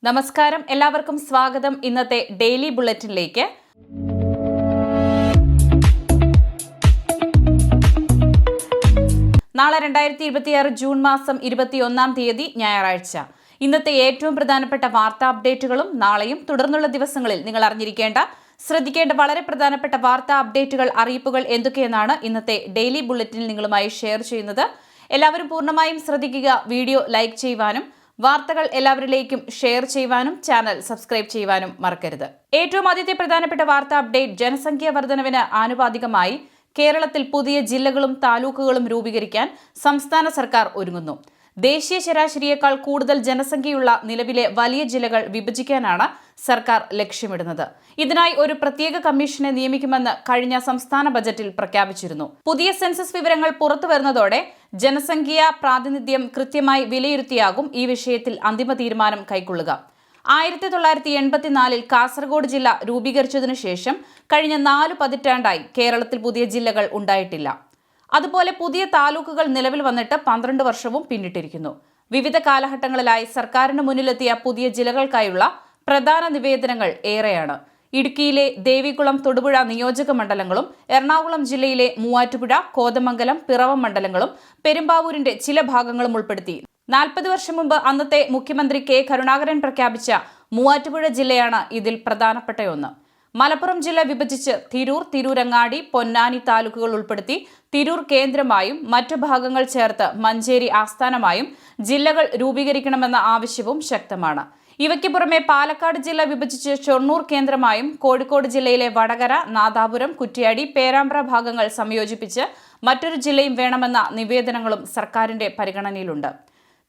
നമസ്കാരം, എല്ലാവർക്കും സ്വാഗതം. ഇന്നത്തെ ഡെയിലി ബുള്ളറ്റിനിലേക്ക്. നാളെ 2026 ജൂൺ മാസം 21-ാം തീയതി ഞായറാഴ്ച. ഇന്നത്തെ ഏറ്റവും പ്രധാനപ്പെട്ട വാർത്താ അപ്ഡേറ്റുകളും നാളെയും തുടർന്നുള്ള ദിവസങ്ങളിൽ നിങ്ങൾ അറിഞ്ഞിരിക്കേണ്ട, ശ്രദ്ധിക്കേണ്ട വളരെ പ്രധാനപ്പെട്ട വാർത്താ അപ്ഡേറ്റുകൾ, അറിയിപ്പുകൾ എന്തൊക്കെയെന്നാണ് ഇന്നത്തെ ഡെയിലി ബുള്ളറ്റിനിൽ നിങ്ങളുമായി ഷെയർ ചെയ്യുന്നത്. എല്ലാവരും പൂർണ്ണമായും ശ്രദ്ധിക്കുക. വീഡിയോ ലൈക്ക് ചെയ്യുവാനും വാർത്തകൾ എല്ലാവരിലേക്കും ഷെയർ ചെയ്യുവാനും ചാനൽ സബ്സ്ക്രൈബ് ചെയ്യുവാനും മറക്കരുത്. ഏറ്റവും ആദ്യത്തെ പ്രധാനപ്പെട്ട വാർത്താ അപ്ഡേറ്റ്: ജനസംഖ്യാ വർധനവിന് ആനുപാതികമായി കേരളത്തിൽ പുതിയ ജില്ലകളും താലൂക്കുകളും രൂപീകരിക്കാൻ സംസ്ഥാന സർക്കാർ ഒരുങ്ങുന്നു. ദേശീയ ശരാശരിയേക്കാൾ കൂടുതൽ ജനസംഖ്യയുള്ള നിലവിലെ വലിയ ജില്ലകൾ വിഭജിക്കാനാണ് സർക്കാർ ലക്ഷ്യമിടുന്നത്. ഇതിനായി ഒരു പ്രത്യേക കമ്മീഷനെ നിയമിക്കുമെന്ന് കഴിഞ്ഞ സംസ്ഥാന ബജറ്റിൽ പ്രഖ്യാപിച്ചിരുന്നു. പുതിയ സെൻസസ് വിവരങ്ങൾ പുറത്തുവരുന്നതോടെ ജനസംഖ്യാ പ്രാതിനിധ്യം കൃത്യമായി വിലയിരുത്തിയാകും ഈ വിഷയത്തിൽ അന്തിമ തീരുമാനം കൈക്കൊള്ളുക. 1984 കാസർഗോഡ് ജില്ല രൂപീകരിച്ചതിനു ശേഷം കഴിഞ്ഞ 4 പതിറ്റാണ്ടായി കേരളത്തിൽ പുതിയ ജില്ലകൾ ഉണ്ടായിട്ടില്ല. അതുപോലെ പുതിയ താലൂക്കുകൾ നിലവിൽ വന്നിട്ട് 12 വർഷവും പിന്നിട്ടിരിക്കുന്നു. വിവിധ കാലഘട്ടങ്ങളിലായി സർക്കാരിന് മുന്നിലെത്തിയ പുതിയ ജില്ലകൾക്കായുള്ള പ്രധാന നിവേദനങ്ങൾ ഏറെയാണ്. ഇടുക്കിയിലെ ദേവികുളം, തൊടുപുഴ നിയോജക മണ്ഡലങ്ങളും എറണാകുളം ജില്ലയിലെ മൂവാറ്റുപുഴ, കോതമംഗലം, പിറവം മണ്ഡലങ്ങളും പെരുമ്പാവൂരിന്റെ ചില ഭാഗങ്ങളും ഉൾപ്പെടുത്തി 40 വർഷം മുമ്പ് അന്നത്തെ മുഖ്യമന്ത്രി കെ കരുണാകരൻ പ്രഖ്യാപിച്ച മൂവാറ്റുപുഴ ജില്ലയാണ് ഇതിൽ പ്രധാനപ്പെട്ട ഒന്ന്. മലപ്പുറം ജില്ല വിഭജിച്ച് തിരൂർ, തിരൂരങ്ങാടി, പൊന്നാനി താലൂക്കുകൾ ഉൾപ്പെടുത്തി തിരൂർ കേന്ദ്രമായും മറ്റു ഭാഗങ്ങൾ ചേർത്ത് മഞ്ചേരി ആസ്ഥാനമായും ജില്ലകൾ രൂപീകരിക്കണമെന്ന ആവശ്യവും ശക്തമാണ്. ഇവയ്ക്ക് പുറമെ പാലക്കാട് ജില്ല വിഭജിച്ച് ഷൊർണൂർ കേന്ദ്രമായും കോഴിക്കോട് ജില്ലയിലെ വടകര, നാദാപുരം, കുറ്റ്യാടി, പേരാമ്പ്ര ഭാഗങ്ങൾ സംയോജിപ്പിച്ച് മറ്റൊരു ജില്ലയും വേണമെന്ന നിവേദനങ്ങളും സർക്കാരിന്റെ പരിഗണനയിലുണ്ട്.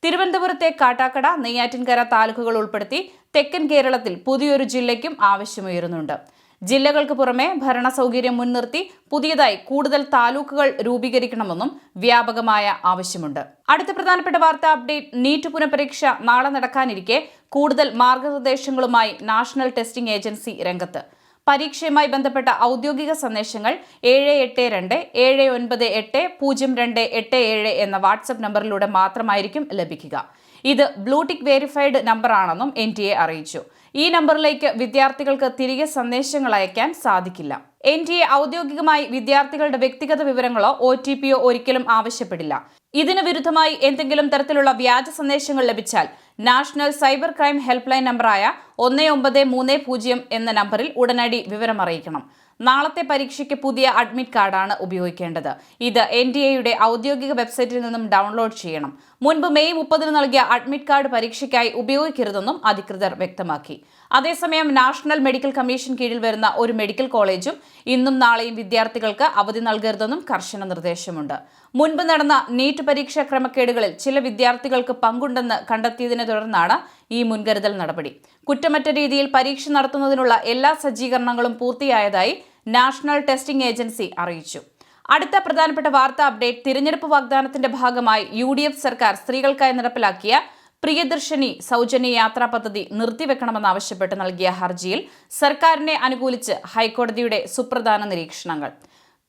തിരുവനന്തപുരത്തെ കാട്ടാക്കട, നെയ്യാറ്റിൻകര താലൂക്കുകൾ ഉൾപ്പെടുത്തി തെക്കൻ കേരളത്തിൽ പുതിയൊരു ജില്ലയ്ക്കും ആവശ്യമുയരുന്നുണ്ട്. ജില്ലകൾക്ക് പുറമെ ഭരണ സൗകര്യം മുൻനിർത്തി പുതിയതായി കൂടുതൽ താലൂക്കുകൾ രൂപീകരിക്കണമെന്നും വ്യാപകമായ ആവശ്യമുണ്ട്. അടുത്ത പ്രധാനപ്പെട്ട വാർത്താ അപ്ഡേറ്റ്: നീറ്റ് പുനഃപരീക്ഷ നാളെ നടക്കാനിരിക്കെ കൂടുതൽ മാർഗനിർദ്ദേശങ്ങളുമായി നാഷണൽ ടെസ്റ്റിംഗ് ഏജൻസി രംഗത്ത്. പരീക്ഷയുമായി ബന്ധപ്പെട്ട ഔദ്യോഗിക സന്ദേശങ്ങൾ 782 798 0287 എന്ന വാട്സ്ആപ്പ് നമ്പറിലൂടെ മാത്രമായിരിക്കും ലഭിക്കുക. ഇത് ബ്ലൂടിക്ക് വെരിഫൈഡ് നമ്പറാണെന്നും NTA അറിയിച്ചു. ഈ നമ്പറിലേക്ക് വിദ്യാർത്ഥികൾക്ക് തിരികെ സന്ദേശങ്ങൾ അയക്കാൻ സാധിക്കില്ല. NTA ഔദ്യോഗികമായി വിദ്യാർത്ഥികളുടെ വ്യക്തിഗത വിവരങ്ങളോ OTPയോ ഒരിക്കലും ആവശ്യപ്പെടില്ല. ഇതിന് വിരുദ്ധമായി എന്തെങ്കിലും തരത്തിലുള്ള വ്യാജ സന്ദേശങ്ങൾ ലഭിച്ചാൽ national cyber crime help line നമ്പറായ 1930 എന്ന നമ്പറിൽ ഉടനടി വിവരമറിയിക്കണം. നാളത്തെ പരീക്ഷയ്ക്ക് പുതിയ അഡ്മിറ്റ് കാർഡാണ് ഉപയോഗിക്കേണ്ടത്. ഇത് NTAയുടെ ഔദ്യോഗിക വെബ്സൈറ്റിൽ നിന്നും ഡൗൺലോഡ് ചെയ്യണം. മുൻപ് മെയ് 30 നൽകിയ അഡ്മിറ്റ് കാർഡ് പരീക്ഷയ്ക്കായി ഉപയോഗിക്കരുതെന്നും അധികൃതർ വ്യക്തമാക്കി. അതേസമയം നാഷണൽ മെഡിക്കൽ കമ്മീഷൻ കീഴിൽ വരുന്ന ഒരു മെഡിക്കൽ കോളേജും ഇന്നും നാളെയും വിദ്യാർത്ഥികൾക്ക് അവധി നൽകരുതെന്നും കർശന നിർദ്ദേശമുണ്ട്. മുൻപ് നടന്ന നീറ്റ് പരീക്ഷാ ക്രമക്കേടുകളിൽ ചില വിദ്യാർത്ഥികൾക്ക് പങ്കുണ്ടെന്ന് കണ്ടെത്തിയതിനെ തുടർന്നാണ് ഈ മുൻകരുതൽ നടപടി. കുറ്റമറ്റ രീതിയിൽ പരീക്ഷ നടത്തുന്നതിനുള്ള എല്ലാ സജ്ജീകരണങ്ങളും പൂർത്തിയായതായി നാഷണൽ ടെസ്റ്റിംഗ് ഏജൻസി അറിയിച്ചു. അടുത്ത പ്രധാനപ്പെട്ട വാർത്താ അപ്ഡേറ്റ്: തിരഞ്ഞെടുപ്പ് വാഗ്ദാനത്തിന്റെ ഭാഗമായി UDF സർക്കാർ സ്ത്രീകൾക്കായി നടപ്പിലാക്കിയ പ്രിയദർശിനി സൗജന്യ യാത്രാ പദ്ധതി നിർത്തിവെക്കണമെന്നാവശ്യപ്പെട്ട് നൽകിയ ഹർജിയിൽ സർക്കാരിനെ അനുകൂലിച്ച് ഹൈക്കോടതിയുടെ സുപ്രധാന നിരീക്ഷണങ്ങൾ.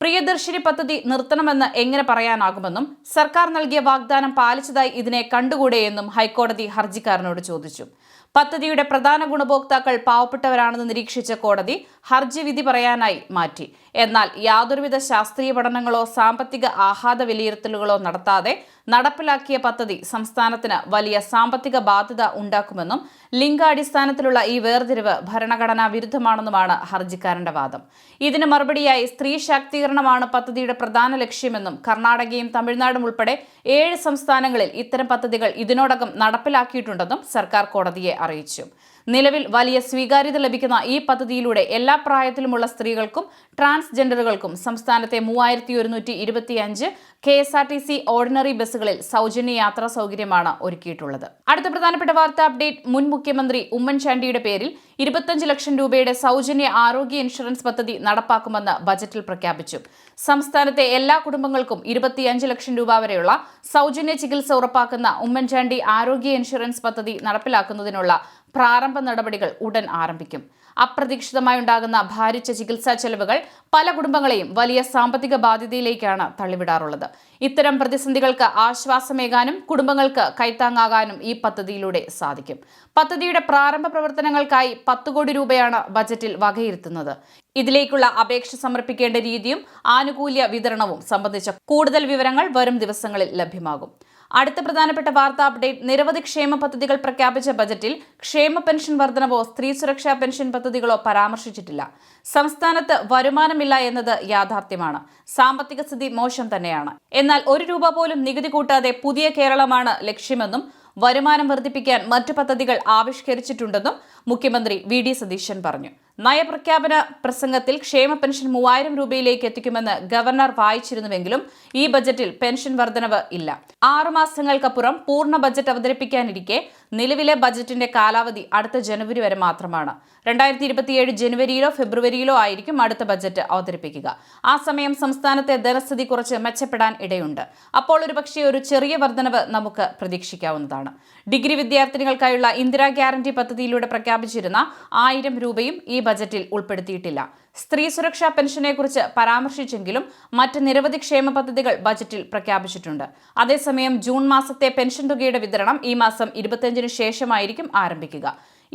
പ്രിയദർശിനി പദ്ധതി നിർത്തണമെന്ന് എങ്ങനെ പറയാനാകുമെന്നും സർക്കാർ നൽകിയ വാഗ്ദാനം പാലിച്ചതായി ഇതിനെ കണ്ടുകൂടെയെന്നും ഹൈക്കോടതി ഹർജിക്കാരനോട് ചോദിച്ചു. പദ്ധതിയുടെ പ്രധാന ഗുണഭോക്താക്കൾ പാവപ്പെട്ടവരാണെന്ന് നിരീക്ഷിച്ച കോടതി ഹർജി വിധി പറയാനായി മാറ്റി. എന്നാൽ യാതൊരുവിധ ശാസ്ത്രീയ പഠനങ്ങളോ സാമ്പത്തിക ആഘാത വിലയിരുത്തലുകളോ നടത്താതെ നടപ്പിലാക്കിയ പദ്ധതി സംസ്ഥാനത്തിന് വലിയ സാമ്പത്തിക ബാധ്യത ഉണ്ടാക്കുമെന്നും ലിംഗാടിസ്ഥാനത്തിലുള്ള ഈ വേർതിരിവ് ഭരണഘടനാ വിരുദ്ധമാണെന്നുമാണ് ഹർജിക്കാരന്റെ വാദം. ഇതിന് മറുപടിയായി സ്ത്രീ ശാക്തീകരണമാണ് പദ്ധതിയുടെ പ്രധാന ലക്ഷ്യമെന്നും കർണാടകയും തമിഴ്നാടും ഉൾപ്പെടെ 7 സംസ്ഥാനങ്ങളിൽ ഇത്തരം പദ്ധതികൾ ഇതിനോടകം നടപ്പിലാക്കിയിട്ടുണ്ടെന്നും സർക്കാർ കോടതിയെ അറിയിച്ചു. നിലവിൽ വലിയ സ്വീകാര്യത ലഭിക്കുന്ന ഈ പദ്ധതിയിലൂടെ എല്ലാ പ്രായത്തിലുമുള്ള സ്ത്രീകൾക്കും ട്രാൻസ്ജെൻഡറുകൾക്കും സംസ്ഥാനത്തെ 3125 KSRTC ഓർഡിനറി ബസ്സുകളിൽ സൗജന്യ യാത്രാ സൗകര്യമാണ് ഒരുക്കിയിട്ടുള്ളത്. അടുത്ത പ്രധാനപ്പെട്ട വാർത്താ അപ്ഡേറ്റ്: മുൻ മുഖ്യമന്ത്രി ഉമ്മൻചാണ്ടിയുടെ പേരിൽ 25 ലക്ഷം രൂപയുടെ സൗജന്യ ആരോഗ്യ ഇൻഷുറൻസ് പദ്ധതി നടപ്പാക്കുമെന്ന് ബജറ്റിൽ പ്രഖ്യാപിച്ചു. സംസ്ഥാനത്തെ എല്ലാ കുടുംബങ്ങൾക്കും 25 ലക്ഷം രൂപ വരെയുള്ള സൗജന്യ ചികിത്സ ഉറപ്പാക്കുന്ന ഉമ്മൻചാണ്ടി ആരോഗ്യ ഇൻഷുറൻസ് പദ്ധതി നടപ്പിലാക്കുന്നതിനുള്ള പ്രാരംഭ നടപടികൾ ഉടൻ ആരംഭിക്കും. അപ്രതീക്ഷിതമായി ഉണ്ടാകുന്ന ഭാരിച്ച ചികിത്സാ ചെലവുകൾ പല കുടുംബങ്ങളെയും വലിയ സാമ്പത്തിക ബാധ്യതയിലേക്കാണ് തള്ളിവിടാറുള്ളത്. ഇത്തരം പ്രതിസന്ധികൾക്ക് ആശ്വാസമേകാനും കുടുംബങ്ങൾക്ക് കൈത്താങ്ങാകാനും ഈ പദ്ധതിയിലൂടെ സാധിക്കും. പദ്ധതിയുടെ പ്രാരംഭ പ്രവർത്തനങ്ങൾക്കായി 10 കോടി രൂപയാണ് ബജറ്റിൽ വകയിരുത്തുന്നത്. ഇതിലേക്കുള്ള അപേക്ഷ സമർപ്പിക്കേണ്ട രീതിയും ആനുകൂല്യ വിതരണവും സംബന്ധിച്ച കൂടുതൽ വിവരങ്ങൾ വരും ദിവസങ്ങളിൽ ലഭ്യമാകും. അടുത്ത പ്രധാനപ്പെട്ട വാർത്താ അപ്ഡേറ്റ്: നിരവധി ക്ഷേമ പദ്ധതികൾ പ്രഖ്യാപിച്ച ബജറ്റിൽ ക്ഷേമ പെൻഷൻ വർധനവോ സ്ത്രീ സുരക്ഷാ പെൻഷൻ പദ്ധതികളോ പരാമർശിച്ചിട്ടില്ല. സംസ്ഥാനത്ത് വരുമാനമില്ല എന്നത് യാഥാർത്ഥ്യമാണ്. സാമ്പത്തിക സ്ഥിതി മോശം തന്നെയാണ്. എന്നാൽ 1 രൂപ പോലും നികുതി കൂട്ടാതെ പുതിയ കേരളമാണ് ലക്ഷ്യമെന്നും വരുമാനം വർദ്ധിപ്പിക്കാൻ മറ്റു പദ്ധതികൾ ആവിഷ്കരിച്ചിട്ടുണ്ടെന്നും മുഖ്യമന്ത്രി വി ഡി സതീശൻ പറഞ്ഞു. നയപ്രഖ്യാപന പ്രസംഗത്തിൽ ക്ഷേമ പെൻഷൻ 3000 രൂപയിലേക്ക് എത്തിക്കുമെന്ന് ഗവർണർ വായിച്ചിരുന്നുവെങ്കിലും ഈ ബജറ്റിൽ പെൻഷൻ വർധനവ് ഇല്ല. 6 മാസങ്ങൾക്കപ്പുറം പൂർണ്ണ ബജറ്റ് അവതരിപ്പിക്കാനിരിക്കെ നിലവിലെ ബജറ്റിന്റെ കാലാവധി അടുത്ത ജനുവരി വരെ മാത്രമാണ്. 2027 ജനുവരിയിലോ ഫെബ്രുവരിയിലോ ആയിരിക്കും അടുത്ത ബജറ്റ് അവതരിപ്പിക്കുക. ആ സമയം സംസ്ഥാനത്തെ ധനസ്ഥിതി കുറച്ച് മെച്ചപ്പെടാൻ ഇടയുണ്ട്. അപ്പോൾ ഒരുപക്ഷെ ഒരു ചെറിയ വർധനവ് നമുക്ക് പ്രതീക്ഷിക്കാവുന്നതാണ്. ഡിഗ്രി വിദ്യാർത്ഥിനികൾക്കായുള്ള ഇന്ദിരാ ഗ്യാരണ്ടി പദ്ധതിയിലൂടെ പ്രഖ്യാപിച്ചിരുന്ന 1000 രൂപയും ഈ ബജറ്റിൽ ഉൾപ്പെടുത്തിയിട്ടില്ല. സ്ത്രീ സുരക്ഷാ പെൻഷനെക്കുറിച്ച് പരാമർശിച്ചെങ്കിലും മറ്റ് നിരവധി ക്ഷേമ പദ്ധതികൾ ബജറ്റിൽ പ്രഖ്യാപിച്ചിട്ടുണ്ട്. അതേസമയം ജൂൺ മാസത്തെ പെൻഷൻ തുകയുടെ വിതരണം ഈ മാസം 25-ന് ശേഷമായിരിക്കും ആരംഭിക്കുക.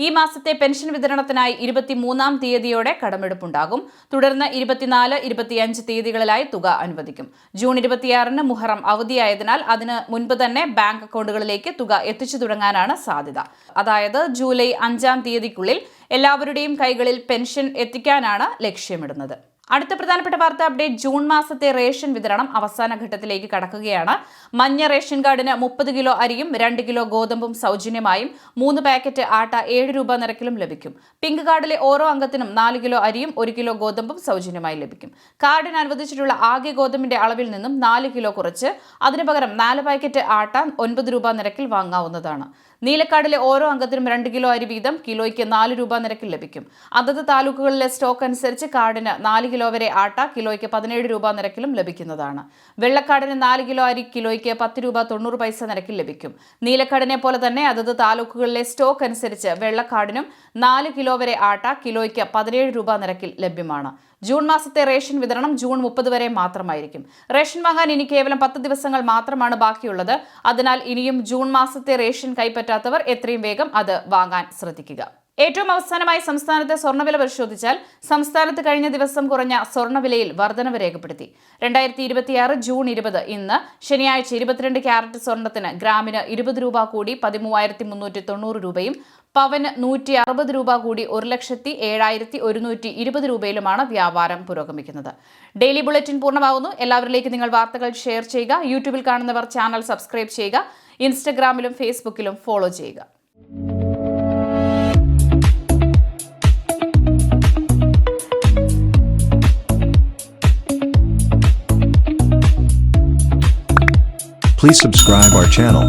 ഈ മാസത്തെ പെൻഷൻ വിതരണത്തിനായി 23-ാം തീയതിയോടെ കടമെടുപ്പുണ്ടാകും. തുടർന്ന് 24, 25 തീയതികളിലായി തുക അനുവദിക്കും. ജൂൺ 26-ന് മുഹറം അവധിയായതിനാൽ അതിന് മുൻപ് തന്നെ ബാങ്ക് അക്കൗണ്ടുകളിലേക്ക് തുക എത്തിച്ചു തുടങ്ങാനാണ് സാധ്യത. അതായത് ജൂലൈ 5-ാം തീയതിക്കുള്ളിൽ എല്ലാവരുടെയും കൈകളിൽ പെൻഷൻ എത്തിക്കാനാണ് ലക്ഷ്യമിടുന്നത്. അടുത്ത പ്രധാനപ്പെട്ട വാർത്താ അപ്ഡേറ്റ്: ജൂൺ മാസത്തെ റേഷൻ വിതരണം അവസാന ഘട്ടത്തിലേക്ക് കടക്കുകയാണ്. മഞ്ഞ റേഷൻ കാർഡിന് 30 കിലോ അരിയും 2 കിലോ ഗോതമ്പും സൗജന്യമായും 3 പാക്കറ്റ് ആട്ട 7 രൂപ നിരക്കിലും ലഭിക്കും. പിങ്ക് കാർഡിലെ ഓരോ അംഗത്തിനും 4 കിലോ അരിയും 1 കിലോ ഗോതമ്പും സൗജന്യമായി ലഭിക്കും. കാർഡിന് അനുവദിച്ചിട്ടുള്ള ആകെ ഗോതമ്പിന്റെ അളവിൽ നിന്നും 4 കിലോ കുറച്ച് അതിനു പകരം 4 പാക്കറ്റ് ആട്ട 9 രൂപ നിരക്കിൽ വാങ്ങാവുന്നതാണ്. നീലക്കാർഡിലെ ഓരോ അംഗത്തിനും 2 കിലോ അരി വീതം കിലോയ്ക്ക് 4 രൂപ നിരക്കിൽ ലഭിക്കും. അതത് താലൂക്കുകളിലെ സ്റ്റോക്ക് അനുസരിച്ച് കാർഡിന് 4 കിലോ വരെ ആട്ട കിലോയ്ക്ക് 17 രൂപ നിരക്കിലും ലഭിക്കുന്നതാണ്. വെള്ളക്കാർഡിന് 4 കിലോ അരി കിലോയ്ക്ക് 10 രൂപ 90 പൈസ നിരക്കിൽ ലഭിക്കും. നീലക്കാർഡിനെ പോലെ തന്നെ അതത് താലൂക്കുകളിലെ സ്റ്റോക്ക് അനുസരിച്ച് വെള്ളക്കാർഡിനും 4 കിലോ വരെ ആട്ട കിലോയ്ക്ക് 17 രൂപ നിരക്കിൽ ലഭ്യമാണ്. ജൂൺ മാസത്തെ റേഷൻ വിതരണം ജൂൺ 30 വരെ മാത്രമായിരിക്കും. റേഷൻ വാങ്ങാൻ ഇനി കേവലം 10 ദിവസങ്ങൾ മാത്രമാണ് ബാക്കിയുള്ളത്. അതിനാൽ ഇനിയും ജൂൺ മാസത്തെ റേഷൻ കൈപ്പറ്റാത്തവർ എത്രയും വേഗം അത് വാങ്ങാൻ ശ്രദ്ധിക്കുക. ഏറ്റവും അവസാനമായി സംസ്ഥാനത്തെ സ്വർണ്ണവില പരിശോധിച്ചാൽ സംസ്ഥാനത്ത് കഴിഞ്ഞ ദിവസം കുറഞ്ഞ സ്വർണ്ണവിലയിൽ വർധനവ് രേഖപ്പെടുത്തി. 2026 ജൂൺ 20 ഇന്ന് ശനിയാഴ്ച 22 ക്യാരറ്റ് സ്വർണ്ണത്തിന് ഗ്രാമിന് 20 രൂപ കൂടി 13,390 രൂപയും പവന് 160 രൂപ കൂടി 1,07,120 രൂപയിലുമാണ് വ്യാപാരം പുരോഗമിക്കുന്നത്. ഡെയിലി ബുള്ളറ്റിൻ പൂർണ്ണമാകുന്നു. എല്ലാവരിലേക്കും നിങ്ങൾ വാർത്തകൾ ഷെയർ ചെയ്യുക. യൂട്യൂബിൽ കാണുന്നവർ ചാനൽ സബ്സ്ക്രൈബ് ചെയ്യുക. ഇൻസ്റ്റഗ്രാമിലും ഫേസ്ബുക്കിലും ഫോളോ ചെയ്യുക. Please subscribe our channel.